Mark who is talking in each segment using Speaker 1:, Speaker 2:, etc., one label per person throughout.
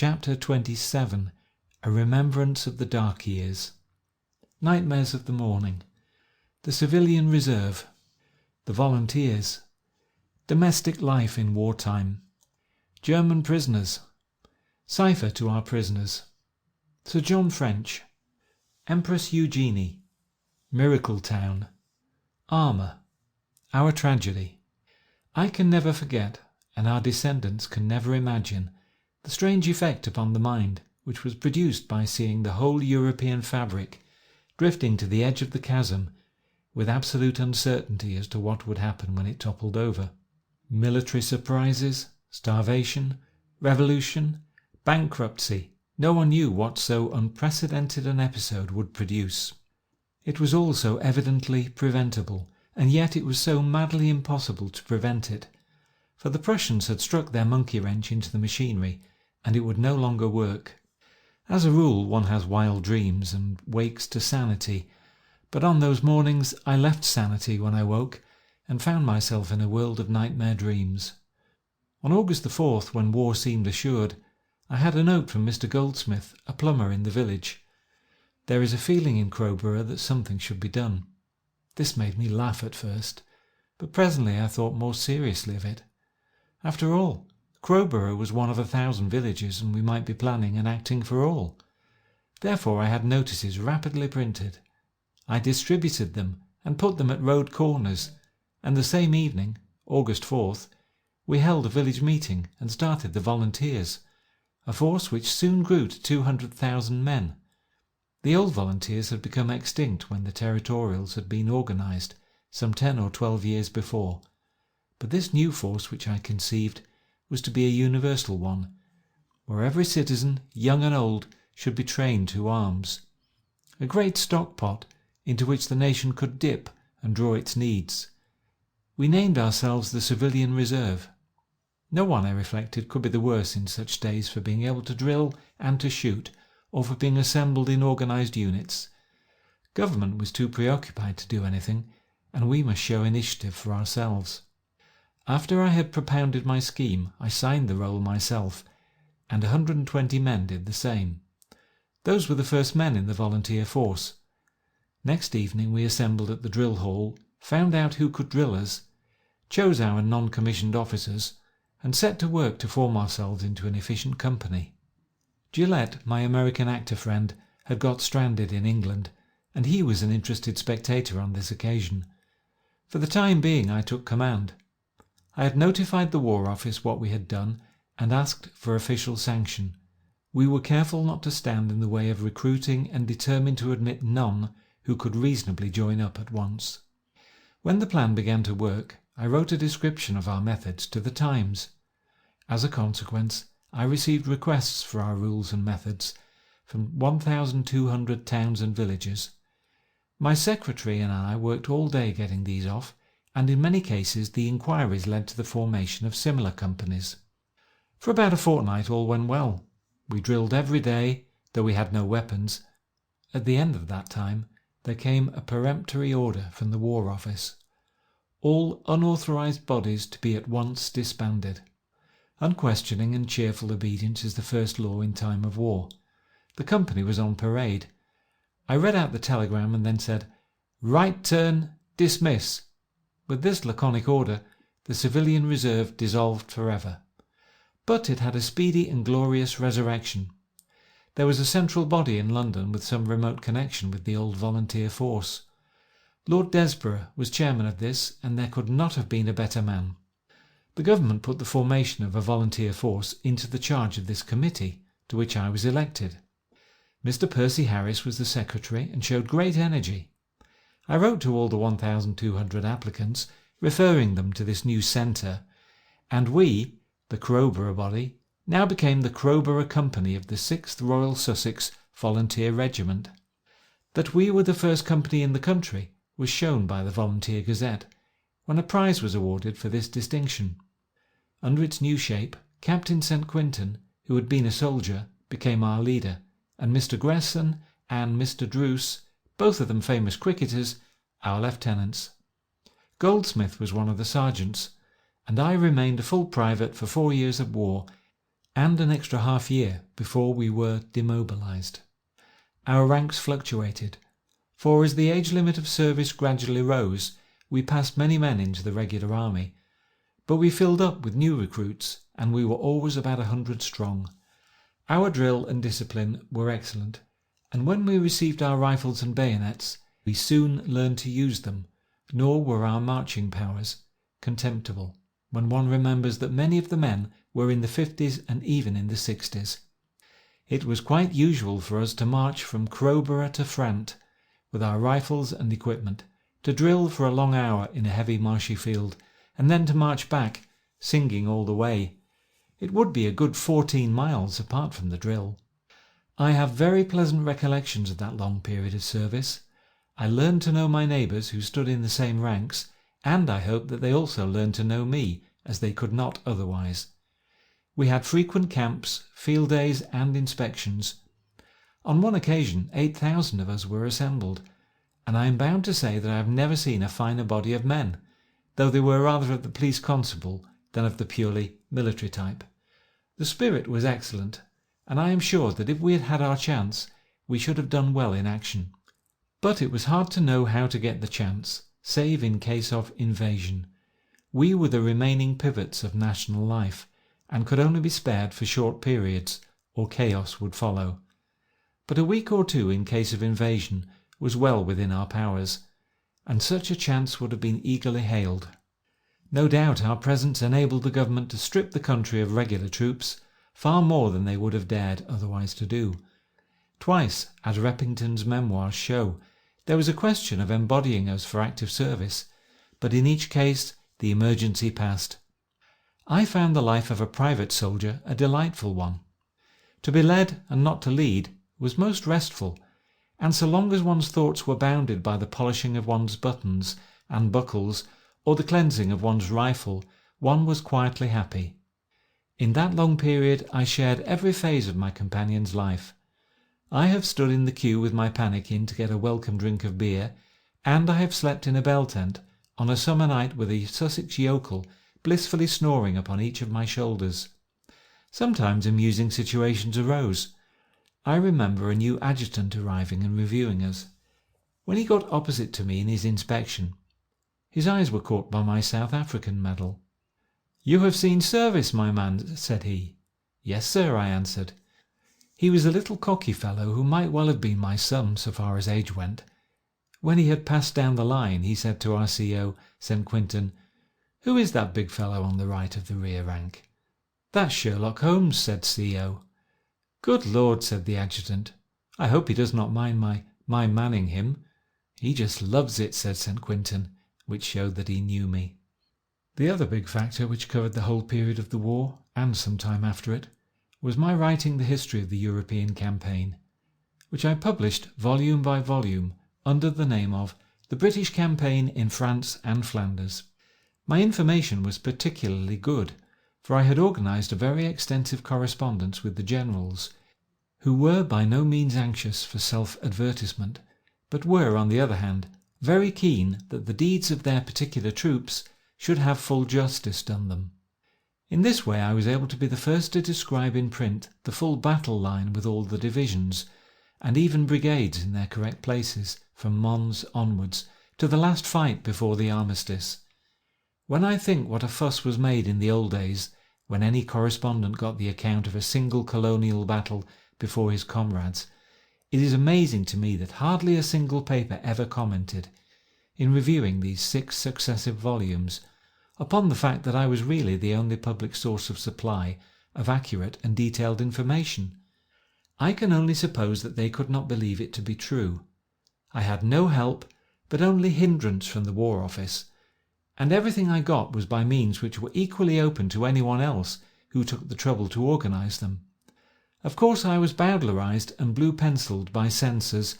Speaker 1: Chapter 27. A Remembrance of the Dark Years. Nightmares of the Morning. The Civilian Reserve. The Volunteers. Domestic Life in Wartime. German Prisoners. Cipher to Our Prisoners. Sir John French. Empress Eugenie. Miracle Town. Armour. Our Tragedy. I can never forget, and our descendants can never imagine, the strange effect upon the mind which was produced by seeing the whole European fabric drifting to the edge of the chasm with absolute uncertainty as to what would happen when it toppled over. Military surprises, starvation, revolution, bankruptcy, no one knew what so unprecedented an episode would produce. It was all so evidently preventable, and yet it was so madly impossible to prevent it, for the Prussians had struck their monkey wrench into the machinery, and it would no longer work. As a rule, one has wild dreams and wakes to sanity, but on those mornings I left sanity when I woke and found myself in a world of nightmare dreams. On August the 4th, when war seemed assured, I had a note from Mr. Goldsmith, a plumber in the village. There is a feeling in Crowborough that something should be done. This made me laugh at first, but presently I thought more seriously of it. After all, Crowborough was one of 1,000 villages, and we might be planning and acting for all. Therefore I had notices rapidly printed. I distributed them and put them at road corners, and the same evening, August 4th, we held a village meeting and started the Volunteers, a force which soon grew to 200,000 men. The old Volunteers had become extinct when the Territorials had been organised some 10 or 12 years before, but this new force which I conceived was to be a universal one, where every citizen, young and old, should be trained to arms. A great stock-pot into which the nation could dip and draw its needs. We named ourselves the Civilian Reserve. No one, I reflected, could be the worse in such days for being able to drill and to shoot, or for being assembled in organised units. Government was too preoccupied to do anything, and we must show initiative for ourselves. After I had propounded my scheme, I signed the roll myself, and 120 men did the same. Those were the first men in the volunteer force. Next evening we assembled at the drill hall, found out who could drill us, chose our non-commissioned officers, and set to work to form ourselves into an efficient company. Gillette, my American actor friend, had got stranded in England, and he was an interested spectator on this occasion. For the time being I took command. I had notified the War Office what we had done and asked for official sanction. We were careful not to stand in the way of recruiting and determined to admit none who could reasonably join up at once. When the plan began to work, I wrote a description of our methods to the Times. As a consequence, I received requests for our rules and methods from 1,200 towns and villages. My secretary and I worked all day getting these off, and in many cases the inquiries led to the formation of similar companies. For about a fortnight all went well. We drilled every day, though we had no weapons. At the end of that time there came a peremptory order from the War Office. All unauthorised bodies to be at once disbanded. Unquestioning and cheerful obedience is the first law in time of war. The company was on parade. I read out the telegram and then said, "Right turn, dismiss." With this laconic order, the Civilian Reserve dissolved forever. But it had a speedy and glorious resurrection. There was a central body in London with some remote connection with the old volunteer force. Lord Desborough was chairman of this, and there could not have been a better man. The government put the formation of a volunteer force into the charge of this committee, to which I was elected. Mr. Percy Harris was the secretary and showed great energy. I wrote to all the 1,200 applicants, referring them to this new centre, and we, the Crowborough body, now became the Crowborough Company of the 6th Royal Sussex Volunteer Regiment. That we were the first company in the country was shown by the Volunteer Gazette, when a prize was awarded for this distinction. Under its new shape, Captain St. Quintin, who had been a soldier, became our leader, and Mr. Gresson and Mr. Druce, both of them famous cricketers, our lieutenants. Goldsmith was one of the sergeants, and I remained a full private for 4 years of war, and an extra half year before we were demobilised. Our ranks fluctuated, for as the age limit of service gradually rose, we passed many men into the regular army, but we filled up with new recruits, and we were always about 100 strong. Our drill and discipline were excellent, and when we received our rifles and bayonets, we soon learned to use them, nor were our marching powers contemptible, when one remembers that many of the men were in the 50s and even in the 60s. It was quite usual for us to march from Crowborough to Frant, with our rifles and equipment, to drill for a long hour in a heavy marshy field, and then to march back, singing all the way. It would be a good 14 miles apart from the drill. I have very pleasant recollections of that long period of service. I learned to know my neighbours who stood in the same ranks, and I hope that they also learned to know me, as they could not otherwise. We had frequent camps, field days, and inspections. On one occasion 8,000 of us were assembled, and I am bound to say that I have never seen a finer body of men, though they were rather of the police constable than of the purely military type. The spirit was excellent, and I am sure that if we had had our chance, we should have done well in action. But it was hard to know how to get the chance, save in case of invasion. We were the remaining pivots of national life, and could only be spared for short periods, or chaos would follow. But a week or two in case of invasion was well within our powers, and such a chance would have been eagerly hailed. No doubt our presence enabled the government to strip the country of regular troops, far more than they would have dared otherwise to do. Twice, as Reppington's memoirs show, there was a question of embodying us for active service, but in each case the emergency passed. I found the life of a private soldier a delightful one. To be led and not to lead was most restful, and so long as one's thoughts were bounded by the polishing of one's buttons and buckles or the cleansing of one's rifle, one was quietly happy. In that long period I shared every phase of my companion's life. I have stood in the queue with my pannikin to get a welcome drink of beer, and I have slept in a bell tent on a summer night with a Sussex yokel blissfully snoring upon each of my shoulders. Sometimes amusing situations arose. I remember a new adjutant arriving and reviewing us. When he got opposite to me in his inspection, his eyes were caught by my South African medal. "You have seen service, my man," said he. "Yes, sir," I answered. He was a little cocky fellow who might well have been my son so far as age went. When he had passed down the line, he said to our CO, St. Quintin, "Who is that big fellow on the right of the rear rank?" "That's Sherlock Holmes," said CO. "Good Lord," said the adjutant. "I hope he does not mind my manning him." "He just loves it," said St. Quintin, which showed that he knew me. The other big factor which covered the whole period of the war, and some time after it, was my writing the history of the European campaign, which I published volume by volume under the name of The British Campaign in France and Flanders. My information was particularly good, for I had organised a very extensive correspondence with the generals, who were by no means anxious for self-advertisement, but were, on the other hand, very keen that the deeds of their particular troops should have full justice done them. In this way I was able to be the first to describe in print the full battle line with all the divisions, and even brigades in their correct places, from Mons onwards to the last fight before the armistice. When I think what a fuss was made in the old days, when any correspondent got the account of a single colonial battle before his comrades, it is amazing to me that hardly a single paper ever commented, in reviewing these 6 successive volumes, upon the fact that I was really the only public source of supply of accurate and detailed information. I can only suppose that they could not believe it to be true. I had no help, but only hindrance from the War Office, and everything I got was by means which were equally open to anyone else who took the trouble to organise them. Of course I was bowdlerised and blue-pencilled by censors,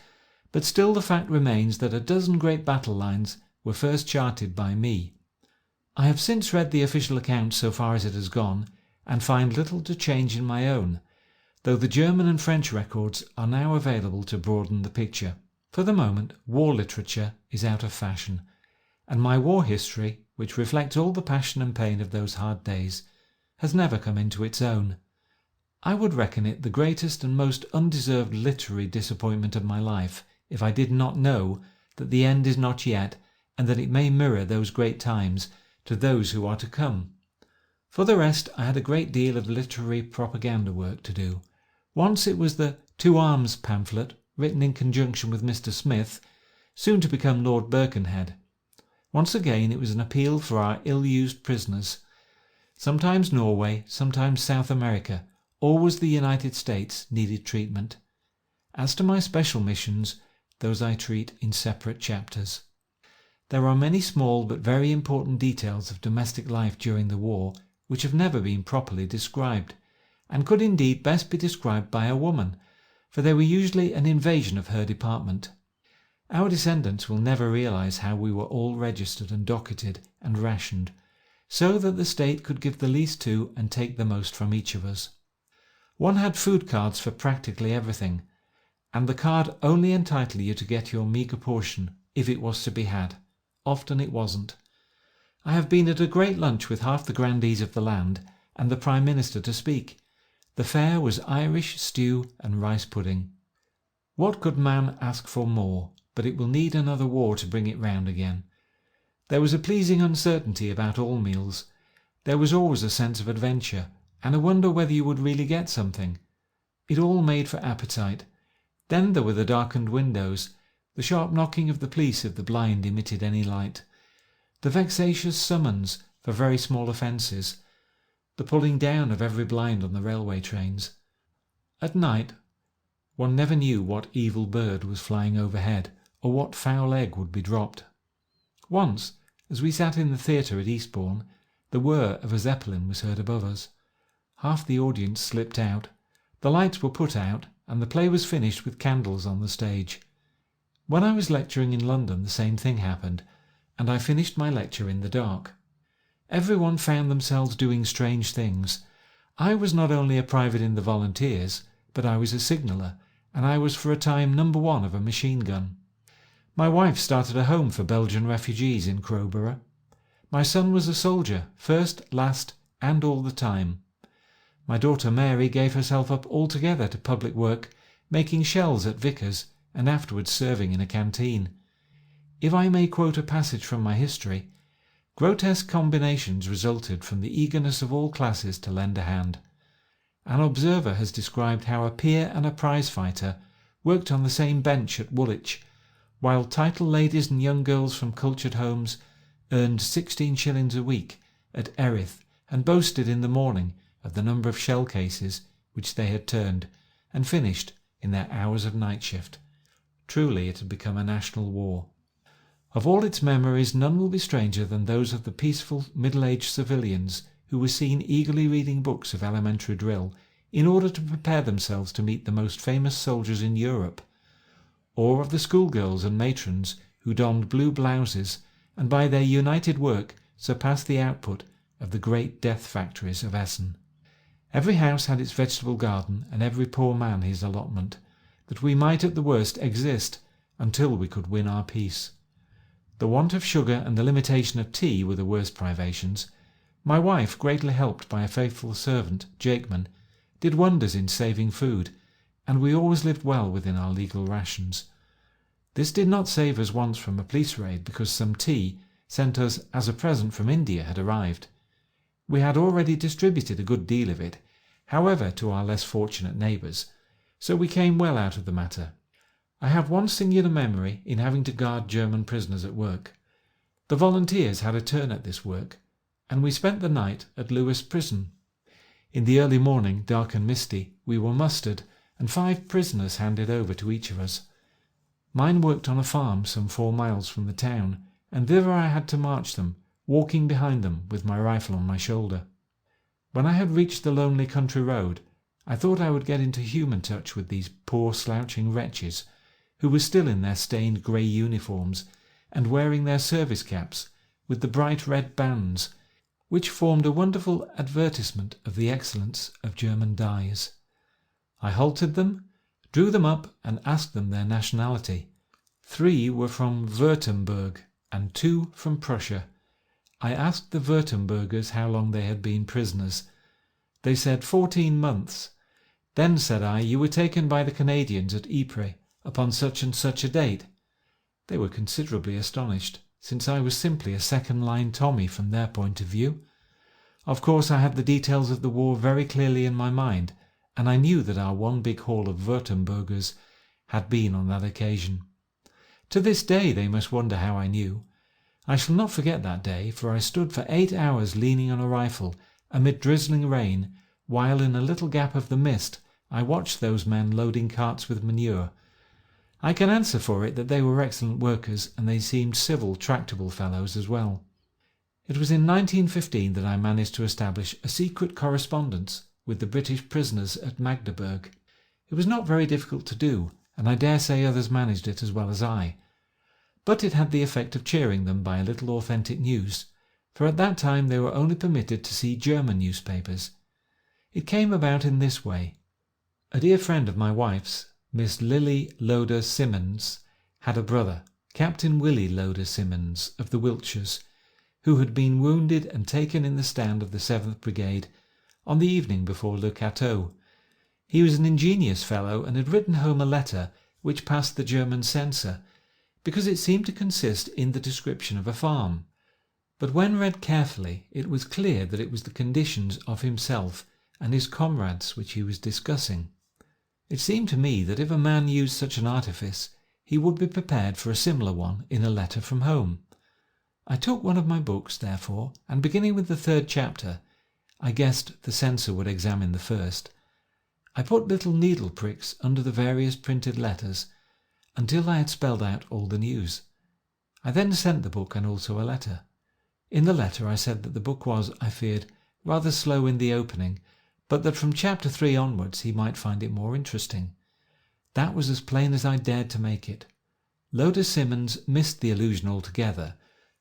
Speaker 1: but still the fact remains that a dozen great battle lines were first charted by me. I have since read the official account so far as it has gone, and find little to change in my own, though the German and French records are now available to broaden the picture. For the moment, war literature is out of fashion, and my war history, which reflects all the passion and pain of those hard days, has never come into its own. I would reckon it the greatest and most undeserved literary disappointment of my life if I did not know that the end is not yet, and that it may mirror those great times to those who are to come. For the rest, I had a great deal of literary propaganda work to do. Once it was the Two Arms pamphlet, written in conjunction with Mr. Smith, soon to become Lord Birkenhead. Once again it was an appeal for our ill-used prisoners. Sometimes Norway, sometimes South America, always the United States needed treatment. As to my special missions, those I treat in separate chapters. There are many small but very important details of domestic life during the war which have never been properly described, and could indeed best be described by a woman, for they were usually an invasion of her department. Our descendants will never realize how we were all registered and docketed and rationed, so that the state could give the least to and take the most from each of us. One had food cards for practically everything, and the card only entitled you to get your meagre portion if it was to be had. Often it wasn't. I have been at a great lunch with half the grandees of the land and the Prime Minister to speak. The fare was Irish stew and rice pudding. What could man ask for more? But it will need another war to bring it round again. There was a pleasing uncertainty about all meals. There was always a sense of adventure, and a wonder whether you would really get something. It all made for appetite. Then there were the darkened windows, the sharp knocking of the police if the blind emitted any light, the vexatious summons for very small offences, the pulling down of every blind on the railway trains. At night, one never knew what evil bird was flying overhead, or what foul egg would be dropped. Once, as we sat in the theatre at Eastbourne, the whir of a zeppelin was heard above us. Half the audience slipped out, the lights were put out, and the play was finished with candles on the stage. When I was lecturing in London, the same thing happened, and I finished my lecture in the dark. Everyone found themselves doing strange things. I was not only a private in the Volunteers, but I was a signaller, and I was for a time number 1 of a machine gun. My wife started a home for Belgian refugees in Crowborough. My son was a soldier, first, last, and all the time. My daughter Mary gave herself up altogether to public work, making shells at Vickers, and afterwards serving in a canteen. If I may quote a passage from my history, grotesque combinations resulted from the eagerness of all classes to lend a hand. An observer has described how a peer and a prize-fighter worked on the same bench at Woolwich, while title ladies and young girls from cultured homes earned 16 shillings a week at Erith and boasted in the morning of the number of shell cases which they had turned and finished in their hours of night shift. Truly it had become a national war. Of all its memories, none will be stranger than those of the peaceful middle-aged civilians who were seen eagerly reading books of elementary drill in order to prepare themselves to meet the most famous soldiers in Europe, or of the schoolgirls and matrons who donned blue blouses and by their united work surpassed the output of the great death factories of Essen. Every house had its vegetable garden and every poor man his allotment, that we might at the worst exist until we could win our peace. The want of sugar and the limitation of tea were the worst privations. My wife, greatly helped by a faithful servant, Jakeman, did wonders in saving food, and we always lived well within our legal rations. This did not save us once from a police raid because some tea, sent us as a present from India, had arrived. We had already distributed a good deal of it, however, to our less fortunate neighbours, so we came well out of the matter. I have one singular memory in having to guard German prisoners at work. The Volunteers had a turn at this work, and we spent the night at Lewes Prison. In the early morning, dark and misty, we were mustered, and 5 prisoners handed over to each of us. Mine worked on a farm some 4 miles from the town, and thither I had to march them, walking behind them with my rifle on my shoulder. When I had reached the lonely country road, I thought I would get into human touch with these poor slouching wretches, who were still in their stained grey uniforms, and wearing their service caps with the bright red bands, which formed a wonderful advertisement of the excellence of German dyes. I halted them, drew them up, and asked them their nationality. 3 were from Württemberg, and 2 from Prussia. I asked the Württembergers how long they had been prisoners. They said 14 months, "Then," said I, "you were taken by the Canadians at Ypres upon such and such a date?" They were considerably astonished, since I was simply a second-line Tommy from their point of view. Of course I had the details of the war very clearly in my mind, and I knew that our one big haul of Württembergers had been on that occasion. To this day they must wonder how I knew. I shall not forget that day, for I stood for 8 hours leaning on a rifle amid drizzling rain, while in a little gap of the mist I watched those men loading carts with manure. I can answer for it that they were excellent workers, and they seemed civil, tractable fellows as well. It was in 1915 that I managed to establish a secret correspondence with the British prisoners at Magdeburg. It was not very difficult to do, and I dare say others managed it as well as I. But it had the effect of cheering them by a little authentic news, for at that time they were only permitted to see German newspapers. It came about in this way. A dear friend of my wife's, Miss Lily Loder Simmons, had a brother, Captain Willie Loder Simmons of the Wiltshires, who had been wounded and taken in the stand of the 7th Brigade on the evening before Le Cateau. He was an ingenious fellow and had written home a letter which passed the German censor, because it seemed to consist in the description of a farm. But when read carefully, it was clear that it was the conditions of himself and his comrades which he was discussing. It seemed to me that if a man used such an artifice, he would be prepared for a similar one in a letter from home. I took one of my books, therefore, and beginning with the 3rd chapter, I guessed the censor would examine the first. I put little needle pricks under the various printed letters until I had spelled out all the news. I then sent the book and also a letter. In the letter I said that the book was, I feared, rather slow in the opening, but that from chapter 3 onwards he might find it more interesting. That was as plain as I dared to make it. Loder Simmons missed the allusion altogether,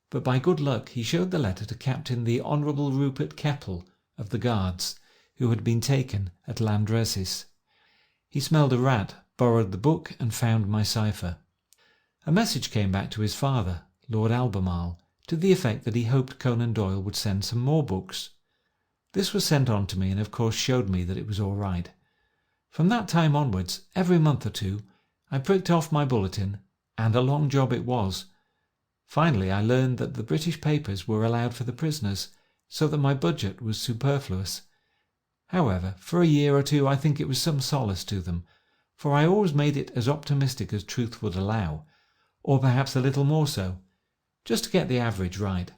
Speaker 1: but by good luck he showed the letter to Captain the Honourable Rupert Keppel of the Guards, who had been taken at Landrecies. He smelled a rat, borrowed the book, and found my cipher. A message came back to his father, Lord Albemarle, to the effect that he hoped Conan Doyle would send some more books. This was sent on to me and of course showed me that it was all right. From that time onwards, every month or two, I pricked off my bulletin, and a long job it was. Finally I learned that the British papers were allowed for the prisoners, so that my budget was superfluous. However, for a year or two I think it was some solace to them, for I always made it as optimistic as truth would allow, or perhaps a little more so, just to get the average right.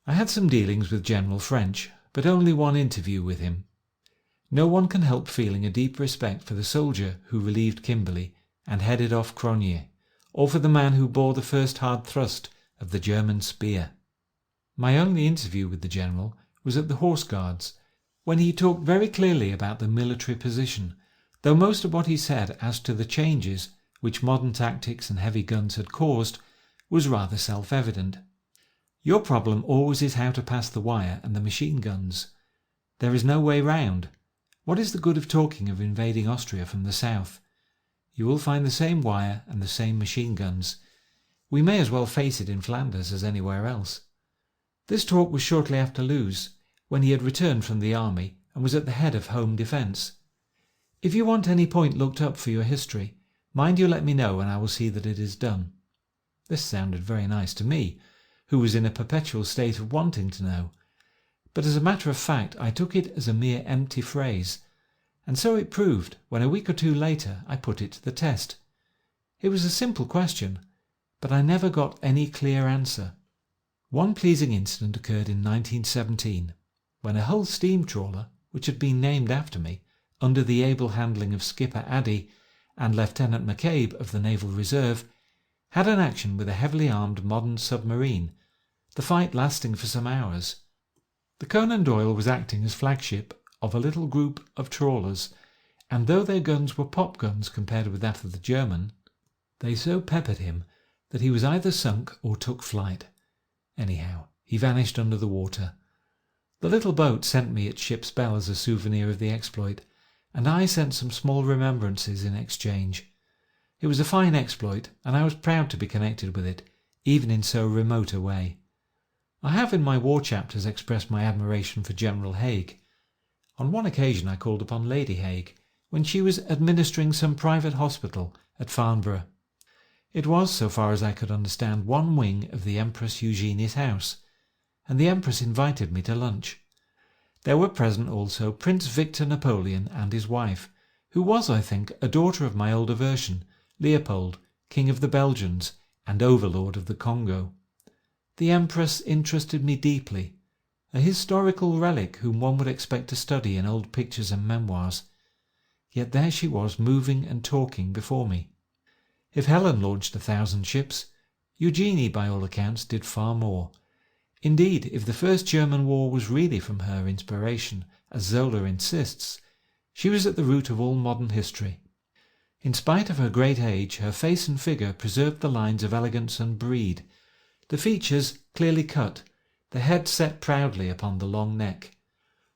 Speaker 1: I had some dealings with General French, but only one interview with him. No one can help feeling a deep respect for the soldier who relieved Kimberley and headed off Crognier, or for the man who bore the first hard thrust of the German spear. My only interview with the general was at the Horse Guards, when he talked very clearly about the military position, though most of what he said as to the changes which modern tactics and heavy guns had caused was rather self-evident. Your problem always is how to pass the wire and the machine guns. There is no way round. What is the good of talking of invading Austria from the south? You will find the same wire and the same machine guns. We may as well face it in Flanders as anywhere else. This talk was shortly after Loos, when he had returned from the army and was at the head of home defence. If you want any point looked up for your history, mind you let me know and I will see that it is done. This sounded very nice to me, who was in a perpetual state of wanting to know, but as a matter of fact I took it as a mere empty phrase, and so it proved when a week or two later I put it to the test. It was a simple question, but I never got any clear answer. One pleasing incident occurred in 1917, when a Hull steam trawler, which had been named after me, under the able handling of Skipper Addy and Lieutenant McCabe of the Naval Reserve, had an action with a heavily armed modern submarine, the fight lasting for some hours. The Conan Doyle was acting as flagship of a little group of trawlers, and though their guns were pop guns compared with that of the German, they so peppered him that he was either sunk or took flight. Anyhow, he vanished under the water. The little boat sent me its ship's bell as a souvenir of the exploit, and I sent some small remembrances in exchange. It was a fine exploit, and I was proud to be connected with it, even in so remote a way. I have in my war chapters expressed my admiration for General Haig. On one occasion I called upon Lady Haig, when she was administering some private hospital at Farnborough. It was, so far as I could understand, one wing of the Empress Eugenie's house, and the Empress invited me to lunch. There were present also Prince Victor Napoleon and his wife, who was, I think, a daughter of my older version, Leopold, King of the Belgians and Overlord of the Congo. The Empress interested me deeply, a historical relic whom one would expect to study in old pictures and memoirs. Yet there she was, moving and talking before me. If Helen launched 1,000 ships, Eugenie, by all accounts, did far more. Indeed, if the First German War was really from her inspiration, as Zola insists, she was at the root of all modern history. In spite of her great age, her face and figure preserved the lines of elegance and breed, the features clearly cut, the head set proudly upon the long neck.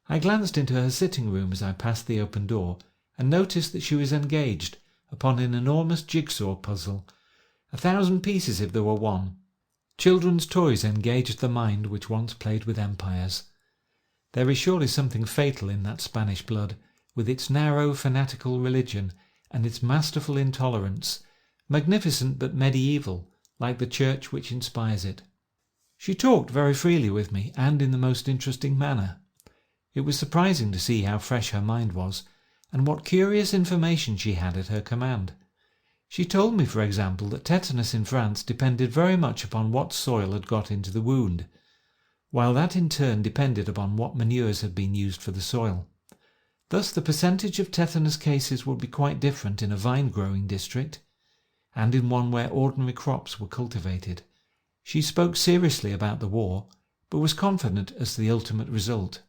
Speaker 1: I glanced into her sitting room as I passed the open door, and noticed that she was engaged upon an enormous jigsaw puzzle, 1,000 pieces if there were one. Children's toys engaged the mind which once played with empires. There is surely something fatal in that Spanish blood, with its narrow fanatical religion and its masterful intolerance, magnificent but medieval, like the church which inspires it. She talked very freely with me, and in the most interesting manner. It was surprising to see how fresh her mind was, and what curious information she had at her command. She told me, for example, that tetanus in France depended very much upon what soil had got into the wound, while that in turn depended upon what manures had been used for the soil. Thus the percentage of tetanus cases would be quite different in a vine-growing district, and in one where ordinary crops were cultivated. She spoke seriously about the war, but was confident as to the ultimate result.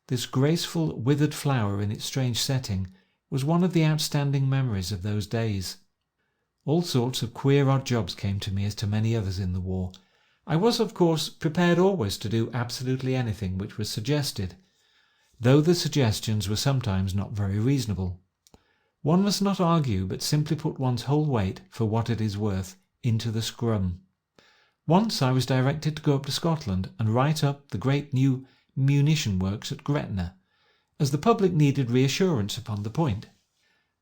Speaker 1: This graceful, withered flower in its strange setting was one of the outstanding memories of those days. All sorts of queer odd jobs came to me as to many others in the war. I was, of course, prepared always to do absolutely anything which was suggested, though the suggestions were sometimes not very reasonable. One must not argue, but simply put one's whole weight, for what it is worth, into the scrum. Once I was directed to go up to Scotland and write up the great new munition works at Gretna, as the public needed reassurance upon the point.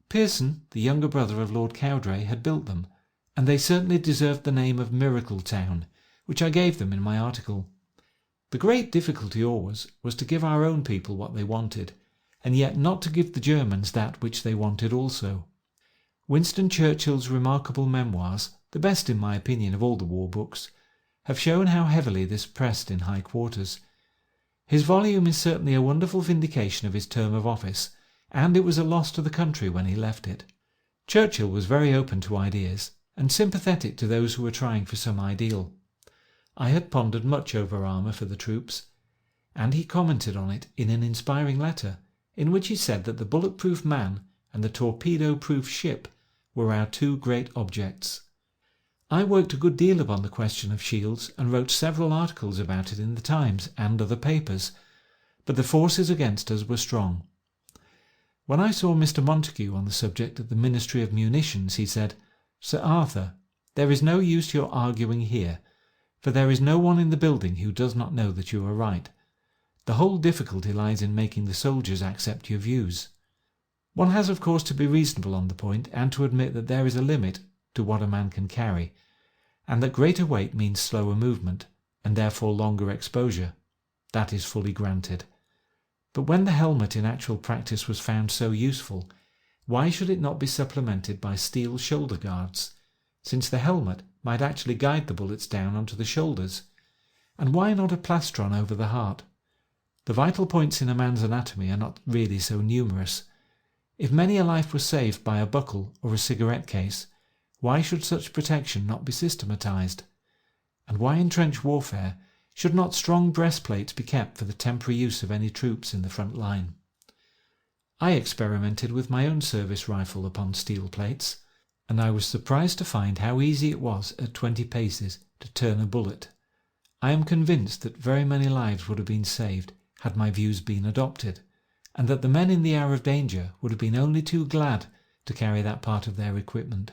Speaker 1: Pearson, the younger brother of Lord Cowdray, had built them, and they certainly deserved the name of Miracle Town, which I gave them in my article. The great difficulty always was to give our own people what they wanted, and yet not to give the Germans that which they wanted also. Winston Churchill's remarkable memoirs, the best in my opinion of all the war books, have shown how heavily this pressed in high quarters. His volume is certainly a wonderful vindication of his term of office, and it was a loss to the country when he left it. Churchill was very open to ideas, and sympathetic to those who were trying for some ideal. I had pondered much over armour for the troops, and he commented on it in an inspiring letter, in which he said that the bulletproof man and the torpedo-proof ship were our two great objects. I worked a good deal upon the question of shields and wrote several articles about it in the Times and other papers, but the forces against us were strong. When I saw Mr. Montague on the subject at the Ministry of Munitions, he said, "Sir Arthur, there is no use your arguing here, for there is no one in the building who does not know that you are right. The whole difficulty lies in making the soldiers accept your views." One has, of course, to be reasonable on the point, and to admit that there is a limit to what a man can carry, and that greater weight means slower movement, and therefore longer exposure. That is fully granted. But when the helmet in actual practice was found so useful, why should it not be supplemented by steel shoulder guards, since the helmet might actually guide the bullets down onto the shoulders? And why not a plastron over the heart? The vital points in a man's anatomy are not really so numerous. If many a life was saved by a buckle or a cigarette case, why should such protection not be systematized? And why in trench warfare should not strong breastplates be kept for the temporary use of any troops in the front line? I experimented with my own service rifle upon steel plates, and I was surprised to find how easy it was at 20 paces to turn a bullet. I am convinced that very many lives would have been saved had my views been adopted, and that the men in the hour of danger would have been only too glad to carry that part of their equipment.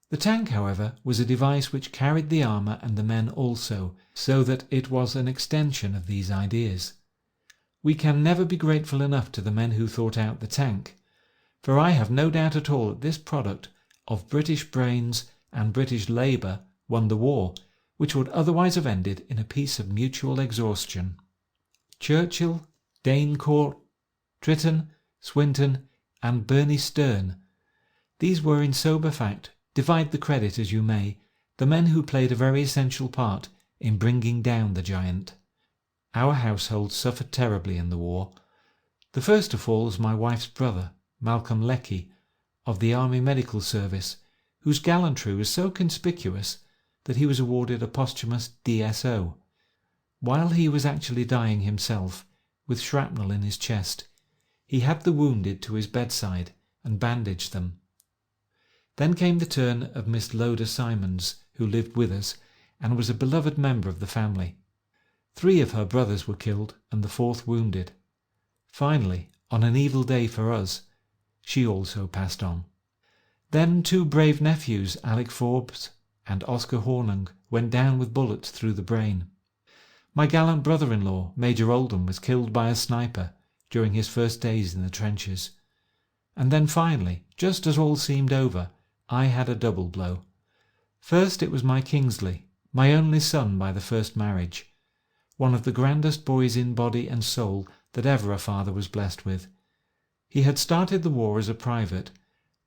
Speaker 1: The tank, however, was a device which carried the armour and the men also, so that it was an extension of these ideas. We can never be grateful enough to the men who thought out the tank, for I have no doubt at all that this product of British brains and British labour won the war, which would otherwise have ended in a peace of mutual exhaustion. Churchill, Danecourt, Tritton, Swinton, and Berney Stern, these were in sober fact, divide the credit as you may, the men who played a very essential part in bringing down the giant. Our household suffered terribly in the war. The first of all was my wife's brother, Malcolm Lecky, of the Army Medical Service, whose gallantry was so conspicuous that he was awarded a posthumous DSO. While he was actually dying himself, with shrapnel in his chest, he had the wounded to his bedside and bandaged them. Then came the turn of Miss Loda Simons, who lived with us and was a beloved member of the family. 3 of her brothers were killed and the 4th wounded. Finally, on an evil day for us, she also passed on. Then 2 brave nephews, Alec Forbes and Oscar Hornung, went down with bullets through the brain. My gallant brother-in-law, Major Oldham, was killed by a sniper during his first days in the trenches. And then finally, just as all seemed over, I had a double blow. First it was my Kingsley, my only son by the first marriage, one of the grandest boys in body and soul that ever a father was blessed with. He had started the war as a private,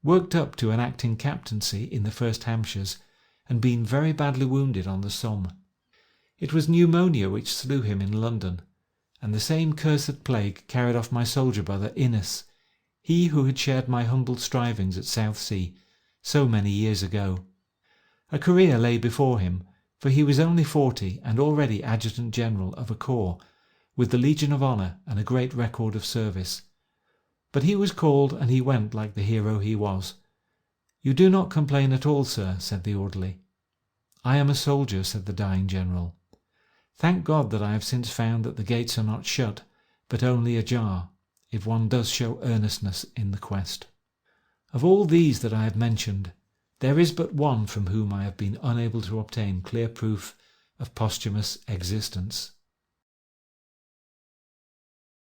Speaker 1: worked up to an acting captaincy in the 1st Hampshires, and been very badly wounded on the Somme. It was pneumonia which slew him in London, and the same cursed plague carried off my soldier brother Innes, he who had shared my humble strivings at Southsea so many years ago. A career lay before him, for he was only 40 and already Adjutant General of a corps, with the Legion of Honour and a great record of service. But he was called and he went like the hero he was. "You do not complain at all, sir," said the orderly. "I am a soldier," said the dying general. "Thank God that I have since found that the gates are not shut, but only ajar, if one does show earnestness in the quest." Of all these that I have mentioned, there is but one from whom I have been unable to obtain clear proof of posthumous existence.